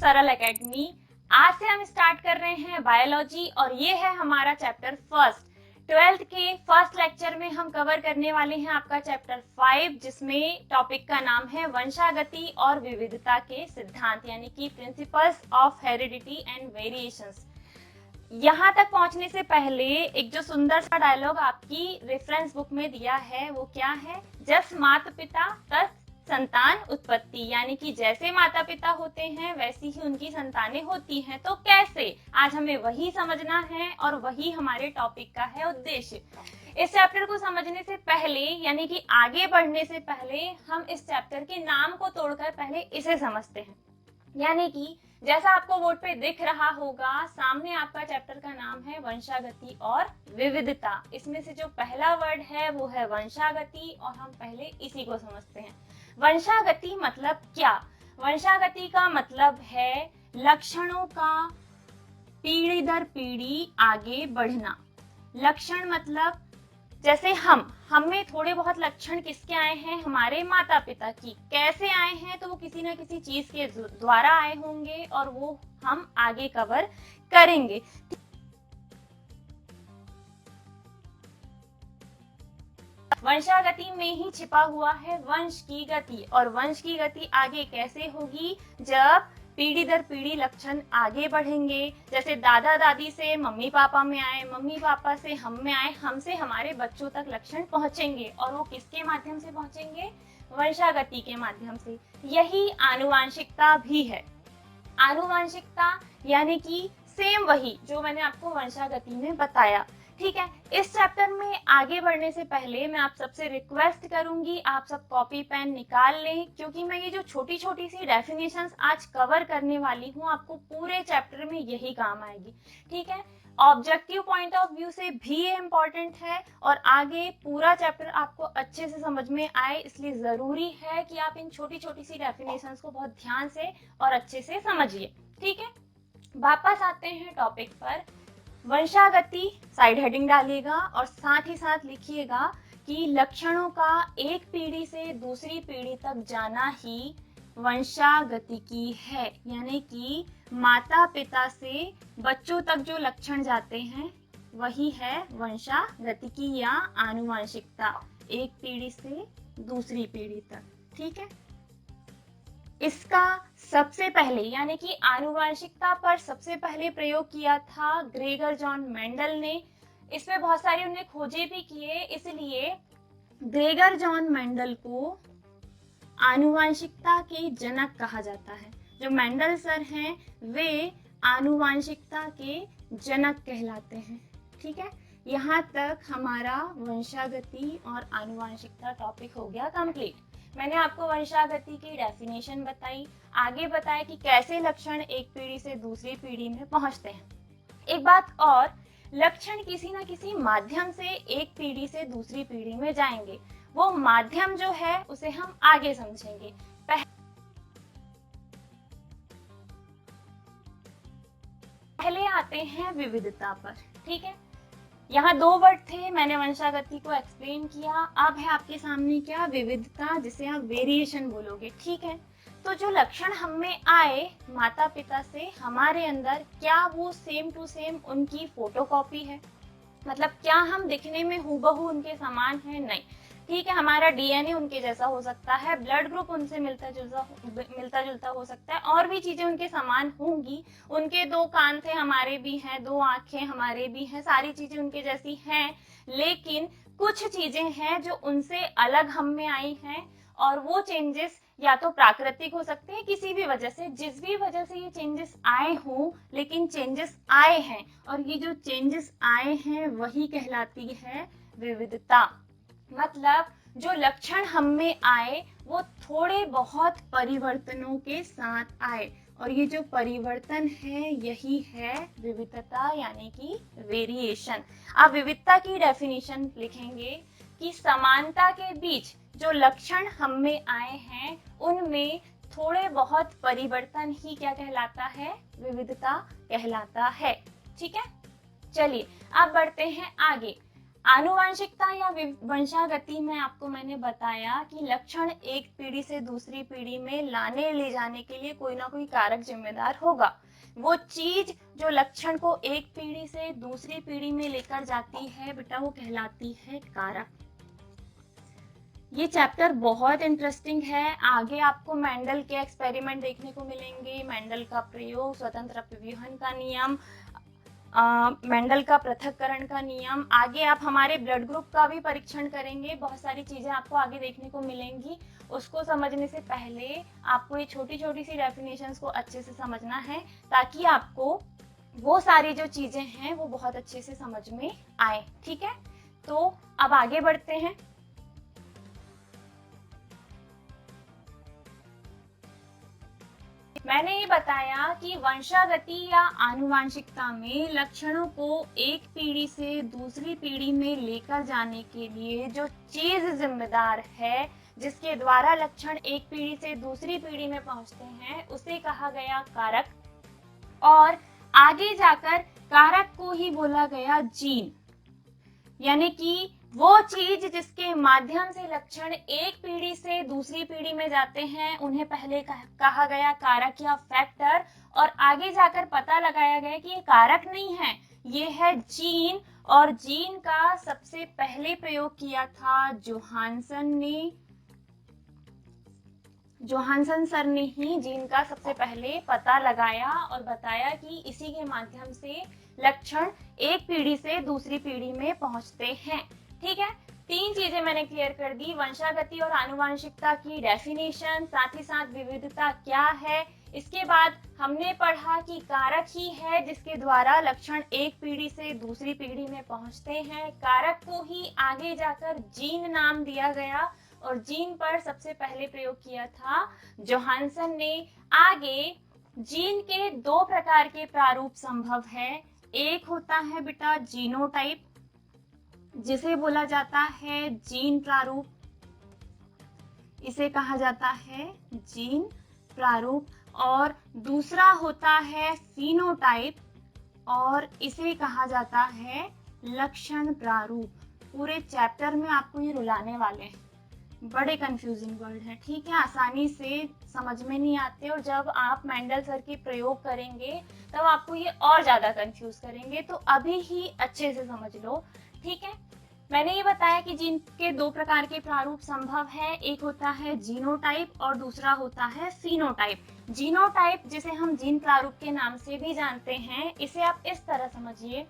सरल एकेडमी। आज से हम स्टार्ट कर रहे हैं बायोलॉजी और ये है हमारा चैप्टर फर्स्ट। 12th के फर्स्ट लेक्चर में हम कवर करने वाले हैं आपका चैप्टर 5, जिसमें टॉपिक का नाम है वंशागति और विविधता के सिद्धांत, यानी कि principles of heredity and variations. यहाँ तक पहुंचने से पहले एक जो सुंदर सा डायलॉग आपकी रेफरेंस बुक में दिया है वो क्या है, जस माता पिता तस संतान उत्पत्ति, यानी कि जैसे माता पिता होते हैं वैसी ही उनकी संतानें होती हैं। तो कैसे, आज हमें वही समझना है और वही हमारे टॉपिक का है उद्देश्य। इस चैप्टर को समझने से पहले, यानी कि आगे बढ़ने से पहले, हम इस चैप्टर के नाम को तोड़कर पहले इसे समझते हैं। यानी कि जैसा आपको बोर्ड पे दिख रहा होगा, सामने आपका चैप्टर का नाम है वंशागति और विविधता। इसमें से जो पहला वर्ड है वो है वंशागति और हम पहले इसी को समझते हैं। वंशागति मतलब क्या? वंशागति का मतलब है लक्षणों का पीढ़ी दर पीढ़ी आगे बढ़ना। लक्षण मतलब जैसे हम में थोड़े बहुत लक्षण किसके आए हैं? हमारे माता पिता की। कैसे आए हैं? तो वो किसी ना किसी चीज के द्वारा आए होंगे और वो हम आगे कवर करेंगे। वंशागति में ही छिपा हुआ है वंश की गति, और वंश की गति आगे कैसे होगी? जब पीढ़ी दर पीढ़ी लक्षण आगे बढ़ेंगे। जैसे दादा दादी से मम्मी पापा में आए, मम्मी पापा से हम में आए, हमसे हमारे बच्चों तक लक्षण पहुंचेंगे, और वो किसके माध्यम से पहुंचेंगे? वंशागति के माध्यम से। यही आनुवांशिकता भी है। आनुवांशिकता यानी कि सेम वही जो मैंने आपको वंशागति में बताया। ठीक है, इस चैप्टर में आगे बढ़ने से पहले मैं आप सबसे रिक्वेस्ट करूंगी, आप सब कॉपी पेन निकाल लें, क्योंकि मैं ये जो छोटी छोटी सी डेफिनेशंस आज कवर करने वाली हूँ, आपको पूरे चैप्टर में यही काम आएगी। ठीक है, ऑब्जेक्टिव पॉइंट ऑफ व्यू से भी ये इम्पोर्टेंट है और आगे पूरा चैप्टर आपको अच्छे से समझ में आए, इसलिए जरूरी है कि आप इन छोटी छोटी सी डेफिनेशंस को बहुत ध्यान से और अच्छे से समझिए। ठीक है, वापस आते हैं टॉपिक पर। वंशागति साइड हेडिंग डालिएगा और साथ ही साथ लिखिएगा कि लक्षणों का एक पीढ़ी से दूसरी पीढ़ी तक जाना ही वंशागतिकी है। यानी कि माता पिता से बच्चों तक जो लक्षण जाते हैं वही है वंशागतिकी या आनुवांशिकता, एक पीढ़ी से दूसरी पीढ़ी तक। ठीक है, इसका सबसे पहले, यानी कि आनुवांशिकता पर सबसे पहले प्रयोग किया था ग्रेगर जॉन मेंडल ने। इसमें बहुत सारी उन्हें खोजें भी किए, इसलिए ग्रेगर जॉन मेंडल को आनुवांशिकता के जनक कहा जाता है। जो मेंडल सर हैं वे आनुवांशिकता के जनक कहलाते हैं। ठीक है, यहाँ तक हमारा वंशागति और आनुवांशिकता टॉपिक हो गया कंप्लीट। मैंने आपको वंशागति की डेफिनेशन बताई, आगे बताया कि कैसे लक्षण एक पीढ़ी से दूसरी पीढ़ी में पहुंचते हैं। एक बात और, लक्षण किसी न किसी माध्यम से एक पीढ़ी से दूसरी पीढ़ी में जाएंगे। वो माध्यम जो है उसे हम आगे समझेंगे। पहले आते हैं विविधता पर। ठीक है, यहाँ दो वर्ड थे, मैंने वंशागति को एक्सप्लेन किया। अब है आपके सामने क्या? विविधता, जिसे आप वेरिएशन बोलोगे। ठीक है, तो जो लक्षण हम में आए माता पिता से हमारे अंदर, क्या वो सेम टू सेम उनकी फोटोकॉपी है? मतलब क्या हम दिखने में हूबहू उनके समान है? नहीं। ठीक है, हमारा डीएनए उनके जैसा हो सकता है, ब्लड ग्रुप उनसे मिलता जुलता हो सकता है, और भी चीजें उनके समान होंगी। उनके दो कान थे, हमारे भी हैं, दो आंखें हमारे भी हैं, सारी चीजें उनके जैसी हैं। लेकिन कुछ चीजें हैं जो उनसे अलग हम में आई हैं, और वो चेंजेस या तो प्राकृतिक हो सकते हैं, किसी भी वजह से, जिस भी वजह से ये चेंजेस आए हों, लेकिन चेंजेस आए हैं, और ये जो चेंजेस आए हैं वही कहलाती है विविधता। मतलब जो लक्षण हम में आए वो थोड़े बहुत परिवर्तनों के साथ आए, और ये जो परिवर्तन है यही है विविधता, यानी कि वेरिएशन। आप विविधता की डेफिनेशन लिखेंगे कि समानता के बीच जो लक्षण हम में आए हैं उनमें थोड़े बहुत परिवर्तन ही क्या कहलाता है? विविधता कहलाता है। ठीक है, चलिए अब बढ़ते हैं आगे। आनुवांशिकता या वंशागति में आपको मैंने बताया कि लक्षण एक पीढ़ी से दूसरी पीढ़ी में लाने ले जाने के लिए कोई ना कोई कारक जिम्मेदार होगा। वो चीज जो लक्षण को एक पीढ़ी से दूसरी पीढ़ी में लेकर जाती है बेटा, वो कहलाती है कारक। ये चैप्टर बहुत इंटरेस्टिंग है। आगे आपको मेंडल के एक्सपेरिमेंट देखने को मिलेंगे, मेंडल का प्रयोग, स्वतंत्र अपव्यूहन का नियम, मेंडल का पृथक्करण का नियम। आगे आप हमारे ब्लड ग्रुप का भी परीक्षण करेंगे। बहुत सारी चीजें आपको आगे देखने को मिलेंगी। उसको समझने से पहले आपको ये छोटी छोटी सी डेफिनेशंस को अच्छे से समझना है, ताकि आपको वो सारी जो चीजें हैं वो बहुत अच्छे से समझ में आए। ठीक है, तो अब आगे बढ़ते हैं। मैंने ये बताया कि वंशागति या आनुवांशिकता में लक्षणों को एक पीढ़ी से दूसरी पीढ़ी में लेकर जाने के लिए जो चीज जिम्मेदार है, जिसके द्वारा लक्षण एक पीढ़ी से दूसरी पीढ़ी में पहुंचते हैं, उसे कहा गया कारक। और आगे जाकर कारक को ही बोला गया जीन, यानी कि वो चीज जिसके माध्यम से लक्षण एक पीढ़ी से दूसरी पीढ़ी में जाते हैं, उन्हें पहले कहा गया कारक या फैक्टर। और आगे जाकर पता लगाया गया कि ये कारक नहीं है, ये है जीन। और जीन का सबसे पहले प्रयोग किया था जोहानसन सर ने ही जीन का सबसे पहले पता लगाया और बताया कि इसी के माध्यम से लक्षण एक पीढ़ी से दूसरी पीढ़ी में पहुंचते हैं। ठीक है, तीन चीजें मैंने क्लियर कर दी, वंशागति और आनुवांशिकता की डेफिनेशन, साथ ही साथ विविधता क्या है। इसके बाद हमने पढ़ा कि कारक ही है जिसके द्वारा लक्षण एक पीढ़ी से दूसरी पीढ़ी में पहुंचते हैं। कारक को ही आगे जाकर जीन नाम दिया गया और जीन पर सबसे पहले प्रयोग किया था जोहानसन ने। आगे जीन के दो प्रकार के प्रारूप संभव है। एक होता है बेटा जीनोटाइप, जिसे बोला जाता है जीन प्रारूप, इसे कहा जाता है जीन प्रारूप। और दूसरा होता है फिनोटाइप और इसे कहा जाता है लक्षण प्रारूप। पूरे चैप्टर में आपको ये रुलाने वाले हैं, बड़े कंफ्यूजिंग वर्ड है। ठीक है, आसानी से समझ में नहीं आते और जब आप मेंडल सर के प्रयोग करेंगे तब आपको ये और ज्यादा कंफ्यूज करेंगे, तो अभी ही अच्छे से समझ लो। ठीक है, मैंने ये बताया कि जीन के दो प्रकार के प्रारूप संभव है, एक होता है जीनोटाइप और दूसरा होता है फिनोटाइप। जीनोटाइप, जिसे हम जीन प्रारूप के नाम से भी जानते हैं, इसे आप इस तरह समझिए,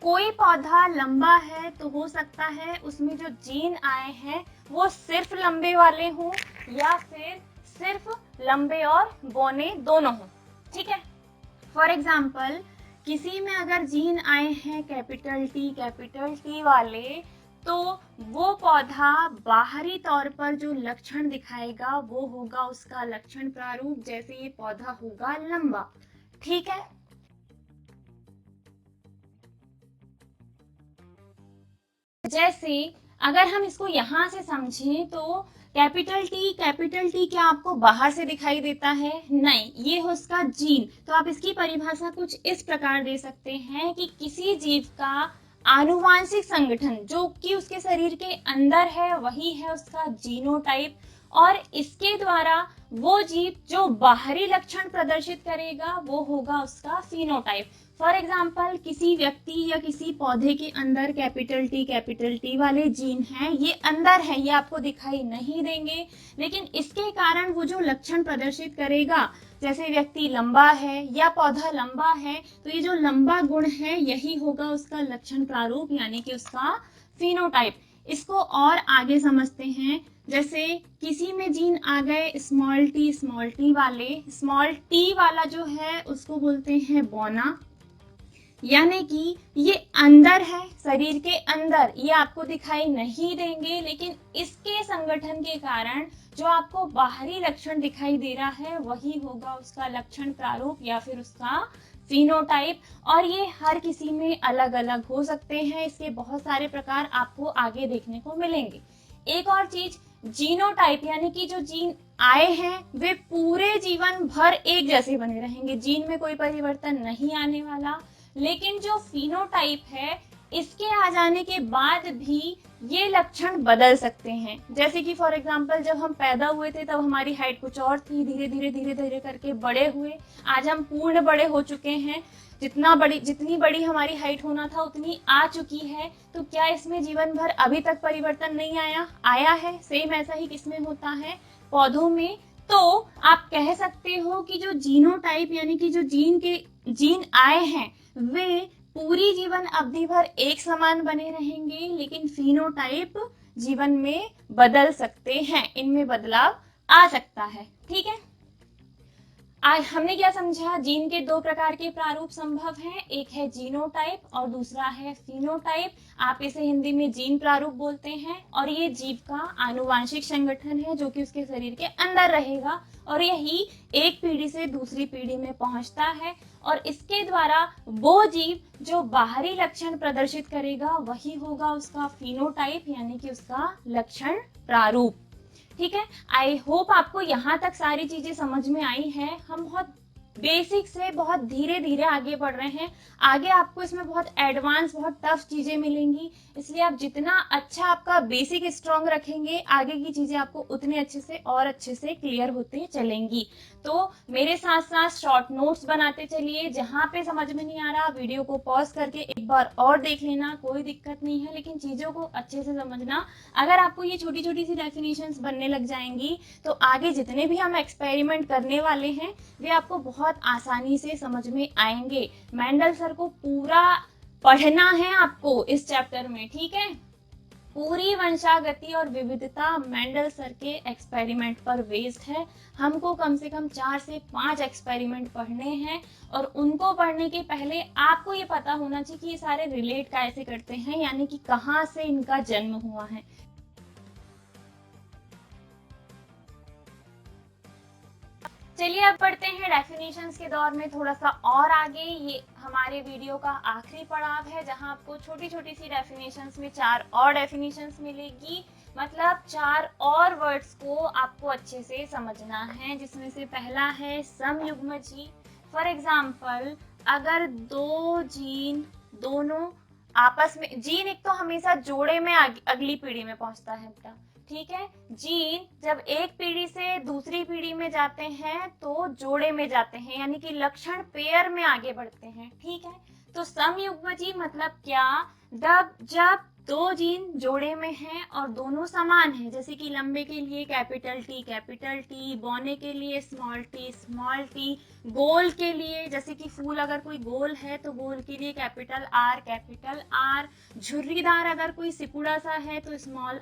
कोई पौधा लंबा है तो हो सकता है उसमें जो जीन आए हैं वो सिर्फ लंबे वाले हों या फिर सिर्फ लंबे और बौने दोनों हों। ठीक है, फॉर एग्जाम्पल किसी में अगर जीन आए हैं कैपिटल टी वाले, तो वो पौधा बाहरी तौर पर जो लक्षण दिखाएगा वो होगा उसका लक्षण प्रारूप, जैसे ये पौधा होगा लंबा। ठीक है, जैसे अगर हम इसको यहां से समझें तो कैपिटल टी क्या आपको बाहर से दिखाई देता है? नहीं, ये है उसका जीन। तो आप इसकी परिभाषा कुछ इस प्रकार दे सकते हैं कि किसी जीव का आनुवांशिक संगठन जो कि उसके शरीर के अंदर है वही है उसका जीनोटाइप, और इसके द्वारा वो जीव जो बाहरी लक्षण प्रदर्शित करेगा वो होगा उसका फिनोटाइप। फॉर एग्जाम्पल किसी व्यक्ति या किसी पौधे के अंदर कैपिटल टी वाले जीन हैं, ये अंदर है, ये आपको दिखाई नहीं देंगे, लेकिन इसके कारण वो जो लक्षण प्रदर्शित करेगा, जैसे व्यक्ति लंबा है या पौधा लंबा है, तो ये जो लंबा गुण है यही होगा उसका लक्षण प्रारूप, यानी कि उसका फिनोटाइप। इसको और आगे समझते हैं, जैसे किसी में जीन आ गए स्मॉल टी वाले, स्मॉल टी वाला जो है उसको बोलते हैं बौना, यानी कि ये अंदर है, शरीर के अंदर, ये आपको दिखाई नहीं देंगे, लेकिन इसके संगठन के कारण जो आपको बाहरी लक्षण दिखाई दे रहा है वही होगा उसका लक्षण प्रारूप या फिर उसका फिनोटाइप। और ये हर किसी में अलग अलग हो सकते हैं, इसके बहुत सारे प्रकार आपको आगे देखने को मिलेंगे। एक और चीज, जीनोटाइप यानी कि जो जीन आए हैं वे पूरे जीवन भर एक जैसे बने रहेंगे, जीन में कोई परिवर्तन नहीं आने वाला। लेकिन जो फिनोटाइप है इसके आ जाने के बाद भी ये लक्षण बदल सकते हैं। जैसे कि फॉर एग्जांपल जब हम पैदा हुए थे तब हमारी हाइट कुछ और थी, धीरे धीरे करके बड़े हुए, आज हम पूर्ण बड़े हो चुके हैं, जितनी बड़ी हमारी हाइट होना था उतनी आ चुकी है। तो क्या इसमें जीवन भर अभी तक परिवर्तन नहीं आया है? सेम ऐसा ही किसमें होता है? पौधों में। तो आप कह सकते हो कि जो जीनोटाइप यानी कि जो जीन आए हैं वे पूरी जीवन अवधि भर एक समान बने रहेंगे, लेकिन फिनोटाइप जीवन में बदल सकते हैं, इनमें बदलाव आ सकता है। ठीक है, आज हमने क्या समझा? जीन के दो प्रकार के प्रारूप संभव हैं, एक है जीनोटाइप और दूसरा है फिनोटाइप। आप इसे हिंदी में जीन प्रारूप बोलते हैं, और ये जीव का आनुवांशिक संगठन है जो कि उसके शरीर के अंदर रहेगा और यही एक पीढ़ी से दूसरी पीढ़ी में पहुंचता है, और इसके द्वारा वो जीव जो बाहरी लक्षण प्रदर्शित करेगा वही होगा उसका फिनोटाइप यानी कि उसका लक्षण प्रारूप। ठीक है, आई होप आपको यहाँ तक सारी चीजें समझ में आई हैं। हम बहुत बेसिक से बहुत धीरे धीरे आगे बढ़ रहे हैं, आगे आपको इसमें बहुत एडवांस बहुत टफ चीजें मिलेंगी, इसलिए आप जितना अच्छा आपका बेसिक स्ट्रॉन्ग रखेंगे आगे की चीजें आपको उतने अच्छे से और अच्छे से क्लियर होते चलेंगी। तो मेरे साथ साथ शॉर्ट नोट्स बनाते चलिए, जहाँ पे समझ में नहीं आ रहा वीडियो को पॉज करके एक बार और देख लेना, कोई दिक्कत नहीं है, लेकिन चीजों को अच्छे से समझना। अगर आपको ये छोटी छोटी सी डेफिनेशंस बनने लग जाएंगी तो आगे जितने भी हम एक्सपेरिमेंट करने वाले हैं वे आपको बहुत आसानी से समझ में आएंगे। मेंडल सर को पूरा पढ़ना है आपको इस चैप्टर में। ठीक है, पूरी वंशागति और विविधता मेंडल सर के एक्सपेरिमेंट पर बेस्ड है। हमको कम से कम 4 से 5 एक्सपेरिमेंट पढ़ने हैं, और उनको पढ़ने के पहले आपको ये पता होना चाहिए कि ये सारे रिलेट कैसे करते हैं, यानी कि कहाँ से इनका जन्म हुआ है। चलिए अब बढ़ते हैं डेफिनेशंस के दौर में थोड़ा सा और आगे। ये हमारे वीडियो का आखिरी पड़ाव है जहां आपको छोटी छोटी सी डेफिनेशंस में 4 और डेफिनेशंस मिलेगी, मतलब 4 और वर्ड्स को आपको अच्छे से समझना है, जिसमें से पहला है समयुग्मजी। फॉर एग्जाम्पल अगर दो जीन दोनों आपस में, जीन एक तो हमेशा जोड़े में अगली पीढ़ी में पहुंचता है बेटा। ठीक है, जीन जब एक पीढ़ी से दूसरी पीढ़ी में जाते हैं तो जोड़े में जाते हैं, यानी कि लक्षण पेयर में आगे बढ़ते हैं। ठीक है, तो समयुग्मजी मतलब क्या? जब दो जीन जोड़े में हैं और दोनों समान हैं, जैसे कि लंबे के लिए कैपिटल टी, बौने के लिए स्मॉल टी, गोल के लिए जैसे कि फूल अगर कोई गोल है तो गोल के लिए कैपिटल आर, झुर्रीदार अगर कोई सिकुड़ा सा है तो स्मॉल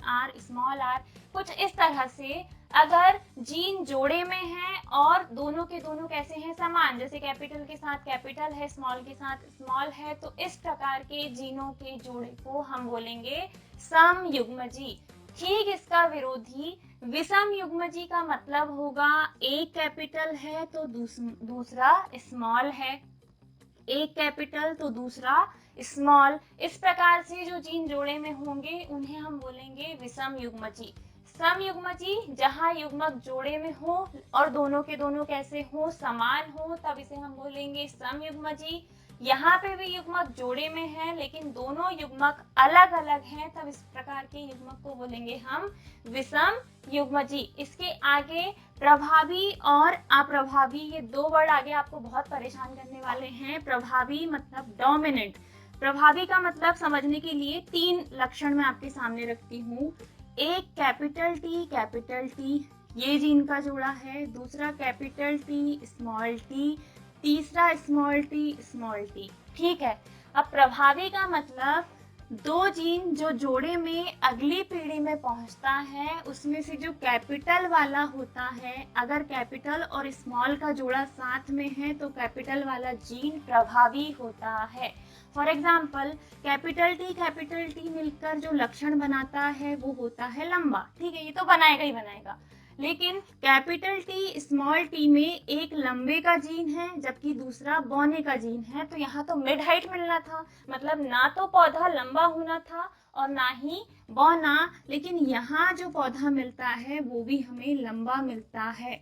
आर, कुछ इस तरह से अगर जीन जोड़े में है और दोनों के दोनों कैसे हैं? समान, जैसे कैपिटल के साथ कैपिटल है, स्मॉल के साथ स्मॉल है, तो इस प्रकार के जीनों के जोड़े को हम बोलेंगे समयुग्मजी। ठीक इसका विरोधी विषमयुग्मजी का मतलब होगा एक कैपिटल है तो दूसरा स्मॉल है, एक कैपिटल तो दूसरा स्मॉल। इस प्रकार से जो जीन जोड़े में होंगे उन्हें हम बोलेंगे विषमयुग्मजी। समयुग्मजी जहां युग्मक जोड़े में हो और दोनों के दोनों कैसे हो? समान हो, तब इसे हम बोलेंगे समयुग्मजी। यहाँ पे भी युग्मक जोड़े में है लेकिन दोनों युग्मक अलग अलग हैं, तब इस प्रकार के युग्मक को बोलेंगे हम विषम युग्मजी। इसके आगे प्रभावी और अप्रभावी, ये दो वर्ड आगे आपको बहुत परेशान करने वाले हैं। प्रभावी मतलब डोमिनेंट। प्रभावी का मतलब समझने के लिए 3 लक्षण मैं आपके सामने रखती हूँ। एक कैपिटल टी ये जीन का जोड़ा है, दूसरा कैपिटल टी, तीसरा स्मॉल टी। ठीक है, अब प्रभावी का मतलब दो जीन जो जोड़े में अगली पीढ़ी में पहुंचता है उसमें से जो कैपिटल वाला होता है, अगर कैपिटल और स्मॉल का जोड़ा साथ में है तो कैपिटल वाला जीन प्रभावी होता है। फॉर एग्जाम्पल कैपिटल टी मिलकर जो लक्षण बनाता है वो होता है लंबा। ठीक है, ये तो बनाएगा ही बनाएगा, लेकिन कैपिटल टी स्मॉल टी में एक लंबे का जीन है जबकि दूसरा बौने का जीन है, तो यहाँ तो मिड हाइट मिलना था, मतलब ना तो पौधा लंबा होना था और ना ही बौना, लेकिन यहाँ जो पौधा मिलता है वो भी हमें लंबा मिलता है।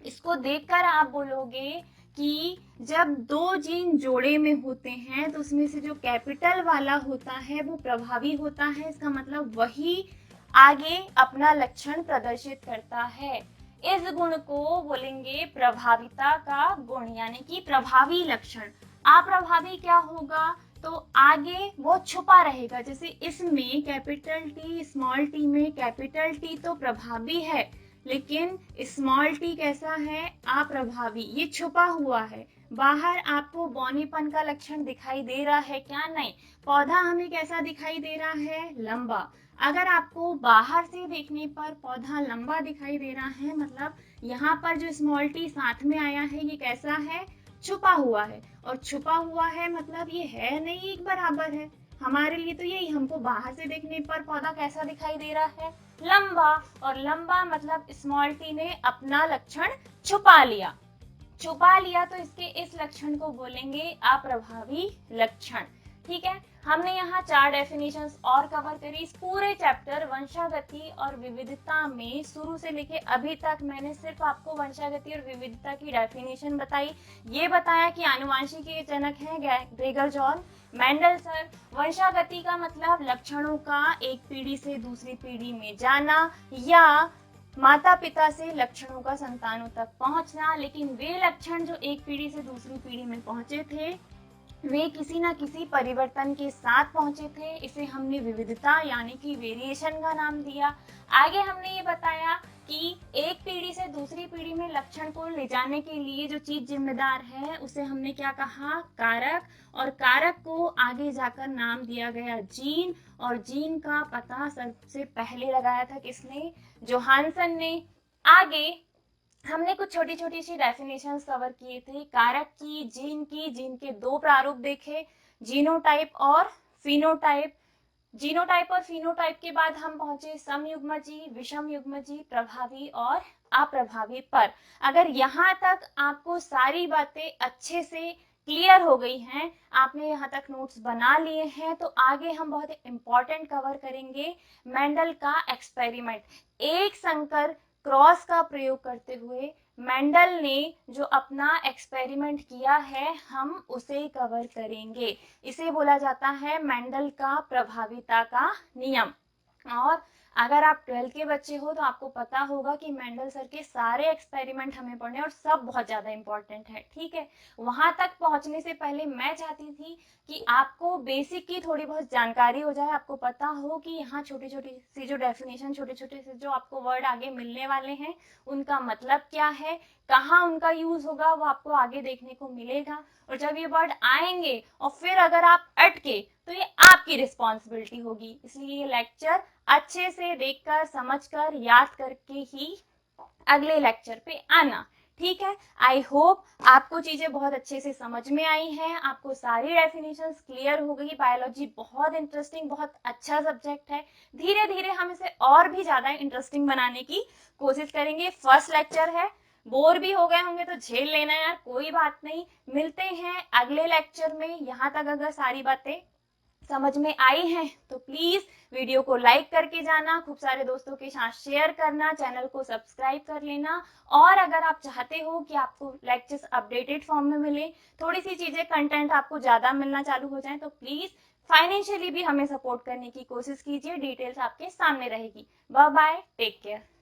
इसको देखकर आप बोलोगे कि जब दो जीन जोड़े में होते हैं तो उसमें से जो कैपिटल वाला होता है वो प्रभावी होता है। इसका मतलब वही आगे अपना लक्षण प्रदर्शित करता है। इस गुण को बोलेंगे प्रभाविता का गुण, यानी कि प्रभावी लक्षण। अप्रभावी क्या होगा, तो आगे वो छुपा रहेगा। जैसे इसमें कैपिटल टी स्मॉल टी में कैपिटल टी तो प्रभावी है, लेकिन स्मॉल टी कैसा है, अप्रभावी, ये छुपा हुआ है। बाहर आपको बौनेपन का लक्षण दिखाई दे रहा है क्या, नहीं। पौधा हमें कैसा दिखाई दे रहा है, लंबा। अगर आपको बाहर से देखने पर पौधा लंबा दिखाई दे रहा है, मतलब यहाँ पर जो स्मॉल टी साथ में आया है ये कैसा है, छुपा हुआ है। और छुपा हुआ है मतलब ये है नहीं एक बराबर है। हमारे लिए तो यही, हमको बाहर से देखने पर पौधा कैसा दिखाई दे रहा है, लंबा। और लंबा मतलब स्मॉल टी ने अपना लक्षण छुपा लिया। छुपा लिया तो इसके इस लक्षण को बोलेंगे अप्रभावी लक्षण। ठीक है, हमने यहाँ 4 डेफिनेशंस और कवर करी। इस पूरे चैप्टर वंशागति और विविधता में शुरू से लेके अभी तक मैंने सिर्फ आपको वंशागति और विविधता की डेफिनेशन बताई। ये बताया कि आनुवांशिकी के जनक हैं ग्रेगर जॉन मेंडल सर। वंशागति का मतलब लक्षणों का एक पीढ़ी से दूसरी पीढ़ी में जाना, या माता पिता से लक्षणों का संतानों तक पहुंचना। लेकिन वे लक्षण जो एक पीढ़ी से दूसरी पीढ़ी में पहुंचे थे, वे किसी ना किसी परिवर्तन के साथ पहुंचे थे। इसे हमने विविधता यानी कि वेरिएशन का नाम दिया। आगे हमने ये बताया कि एक पीढ़ी से दूसरी पीढ़ी में लक्षण को ले जाने के लिए जो चीज जिम्मेदार है उसे हमने क्या कहा, कारक। और कारक को आगे जाकर नाम दिया गया जीन। और जीन का पता सबसे पहले लगाया था किसने, जोहानसन ने। आगे हमने कुछ छोटी छोटी सी डेफिनेशंस कवर किए थे, कारक की, जीन की। जीन के 2 प्रारूप देखे, जीनोटाइप और फिनोटाइप। जीनोटाइप और फिनोटाइप के बाद हम पहुंचे समयुग्मजी, विषम युग्मजी, प्रभावी और अप्रभावी पर। अगर यहाँ तक आपको सारी बातें अच्छे से क्लियर हो गई हैं, आपने यहाँ तक नोट्स बना लिए हैं, तो आगे हम बहुत इंपॉर्टेंट कवर करेंगे मेंडल का एक्सपेरिमेंट। एक संकर क्रॉस का प्रयोग करते हुए मेंडल ने जो अपना एक्सपेरिमेंट किया है हम उसे कवर करेंगे। इसे बोला जाता है मेंडल का प्रभाविता का नियम। और अगर आप 12 के बच्चे हो तो आपको पता होगा कि मेंडल सर के सारे एक्सपेरिमेंट हमें पढ़ने और सब बहुत ज्यादा इंपॉर्टेंट है। ठीक है, वहां तक पहुंचने से पहले मैं चाहती थी कि आपको बेसिक की थोड़ी बहुत जानकारी हो जाए। आपको पता हो कि यहाँ छोटी छोटी सी जो डेफिनेशन, छोटे छोटे से जो आपको वर्ड आगे मिलने वाले हैं उनका मतलब क्या है, कहाँ उनका यूज होगा, वो आपको आगे देखने को मिलेगा। और जब ये वर्ड आएंगे और फिर अगर आप अटके तो ये आपकी रिस्पॉन्सिबिलिटी होगी। इसलिए ये लेक्चर अच्छे से देखकर, समझकर, याद करके ही अगले लेक्चर पे आना। ठीक है, आई होप आपको चीजें बहुत अच्छे से समझ में आई हैं, आपको सारी डेफिनेशंस क्लियर हो गई। बायोलॉजी बहुत इंटरेस्टिंग, बहुत अच्छा सब्जेक्ट है। धीरे धीरे हम इसे और भी ज्यादा इंटरेस्टिंग बनाने की कोशिश करेंगे। फर्स्ट लेक्चर है, बोर भी हो गए होंगे तो झेल लेना यार, कोई बात नहीं। मिलते हैं अगले लेक्चर में। यहाँ तक अगर सारी बातें समझ में आई हैं तो प्लीज वीडियो को लाइक करके जाना, खूब सारे दोस्तों के साथ शेयर करना, चैनल को सब्सक्राइब कर लेना। और अगर आप चाहते हो कि आपको लेक्चर्स अपडेटेड फॉर्म में मिले, थोड़ी सी चीजें कंटेंट आपको ज्यादा मिलना चालू हो जाए, तो प्लीज फाइनेंशियली भी हमें सपोर्ट करने की कोशिश कीजिए। डिटेल्स आपके सामने रहेगी। Bye bye, take care.